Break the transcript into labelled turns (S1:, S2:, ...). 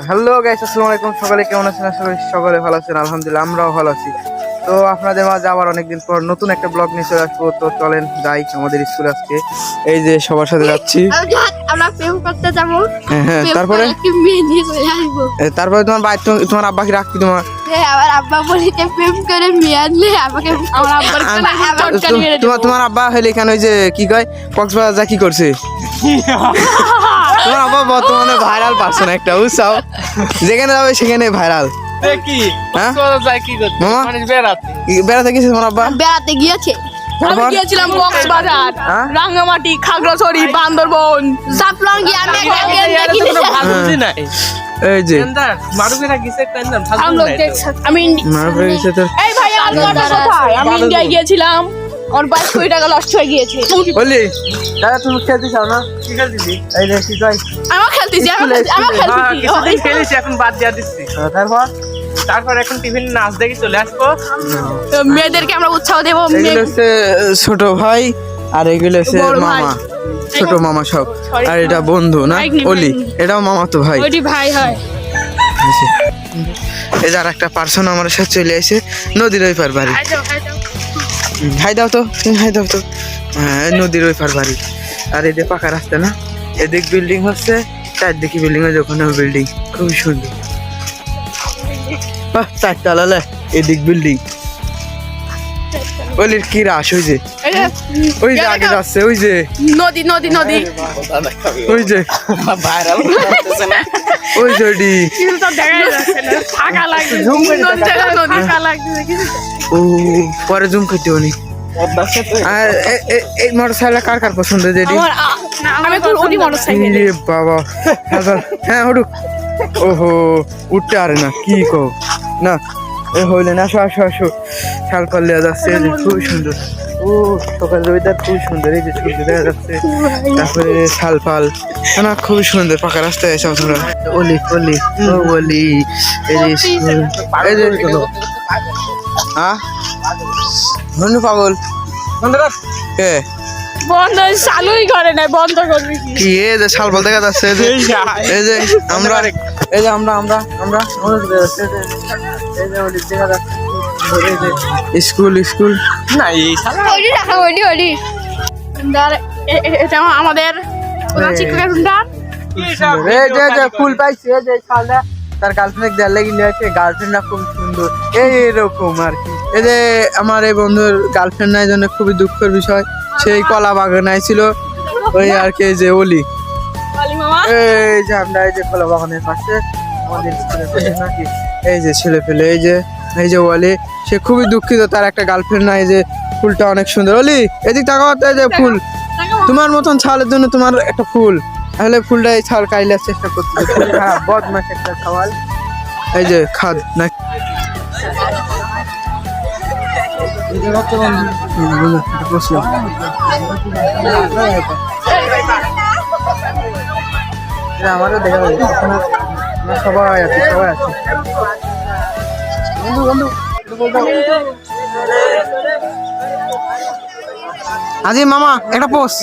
S1: Hello guys, আসসালামু আলাইকুম। সকালে কেমন আছেন? আশা করি সকালে ভালো আছেন। আলহামদুলিল্লাহ, আমরাও ভালো আছি। তো আপনাদের মাঝে আবার অনেকদিন পর নতুন একটা ব্লগ নিয়ে চলে আসবো। তো চলেন যাই আমাদের স্কুলে আজকে। এই যে সবার সাথে যাচ্ছি।
S2: আমরা প্রেম করতে যাবো।
S1: হ্যাঁ, তারপরে তারপরে তোমার ভাই তোমার আব্বা কি রাখবি তোমার?
S2: হ্যাঁ, আমার আব্বা বলিতে প্রেম করে মেয়ে আনলে আমাকে আমার আব্বার
S1: তোমার আব্বা হলে এখানে ওই যে কি কয় কক্সবাজার যা কি করছে? তোমার আব্বা বর্তমানে ভাইরাল পারসন একটা, বুঝছাও? যেখানে যাবে সেখানে ভাইরাল। বেড়াতে গেছে তোমার আব্বা?
S2: বেড়াতে গিয়েছে।
S3: আমি গিয়েছিলাম কক্সবাজার, রাঙ্গামাটি, খাগড়াছড়ি, বান্দরবন,
S2: জাফলং আমি
S1: এই যে
S3: এই ভাই আমি কোথায়? আমি ইন্ডিয়ায় গিয়েছিলাম, আমার 22 কোটি টাকা লস্ট হয়ে গিয়েছে।
S1: বলি দাদা, তুমি খেলতে চাও না? কি খেলতেছি? এই যে কি কই
S3: আমি খেলতেছি
S4: খেলেছি, এখন বাদ দিয়া দিচ্ছি। তারপর এখন টিফিন নাচ দেখে চলে আসবো।
S3: মেয়েদেরকে আমরা উৎসাহ দেবো।
S1: এগুলো হচ্ছে ছোট ভাই, আর এগুলো হচ্ছে
S3: বড় ভাই।
S1: মামা, ছোট মামা সব। আর এটা বন্ধু না, অলি, এটাও মামা তো ভাই।
S3: ওইটি ভাই হয়।
S1: এই যে আর একটা পার্সন আমার সাথে চলে আসে, নদীর ওই পার বাড়ি। হাই দাও তো, তুমি হাই দাও তো। হ্যাঁ, নদীর ওই পার বাড়ি। আর এদিকে পাকা রাস্তা না, এদিক বিল্ডিং হচ্ছে, চারদিকে বিল্ডিং হচ্ছে, ওখানে বিল্ডিং খুব সুন্দর। চারতলা, এদিক বিল্ডিং। ওলির কি রাস, ওই যে ওই যে আগে যাচ্ছে, ওই যে
S3: নদী নদী নদী
S1: ওই যে ওই যে ওইটি। ও পরে জুম করতে অনেক। আর এই মোটরসাইকেল কার কার পছন্দ? যেটি বাবা, হ্যাঁ হুডুক। ওহো, উঠতে আরে না, কি কো না, এ হইলেন। আসো আসো আসো, শাল পাল্লে যাচ্ছে, খুব সুন্দর। ও সকাল ওয়েদার খুব সুন্দর, এই যে সূর্য দেখা যাচ্ছে, তারপরে শাল পাল না, খুব সুন্দর পাকা রাস্তায় এসে তোমরা। অলি অলি ও অলি, এই যে এই যে হ্যাঁ ধনু পাগল কে
S3: বন্ধ চালুই করে না, বন্ধ করবি
S1: কি? এই যে শাল পাল দেখা যাচ্ছে, এই যে আমরা, এই যে আমরা আমরা আমরা স্কুল স্কুল
S4: না, এই
S3: এটা আমাদের
S1: ফুল পাইছে, যে শালটা তার গার্লফ্রেন্ড দেয়ার লেগে নিয়েছে। গার্লফ্রেন্ডটা খুব সুন্দর, এইরকম আর কি। এই যে আমার এই বন্ধুর গার্লফ্রেন্ড নাই, জন্য খুবই দুঃখের বিষয়। সেই কলা বাগানায় ছিল, ওই আর কি। এই যে অলি, এই যে আমরা এই যে কলা বাগানের পাশে আমাদের নাকি, এই যে ছেলে পেলে, এই যে অলি, সে খুবই দুঃখিত, তার একটা গার্লফ্রেন্ড নাই। যে ফুলটা অনেক সুন্দর। অলি এদিক তাকাও, এই যে ফুল, তোমার মতন ছালের জন্য তোমার একটা ফুল, তাহলে ফুলটা এই ছাল কাইলার চেষ্টা করতে, বদমাস একটা ছাওয়াল। এই যে খাদ না, আমারও দেখা যাচ্ছে, সবাই আছে, সবাই আছে। বন্ধু বন্ধু আজি মামা একটা পোস্ট।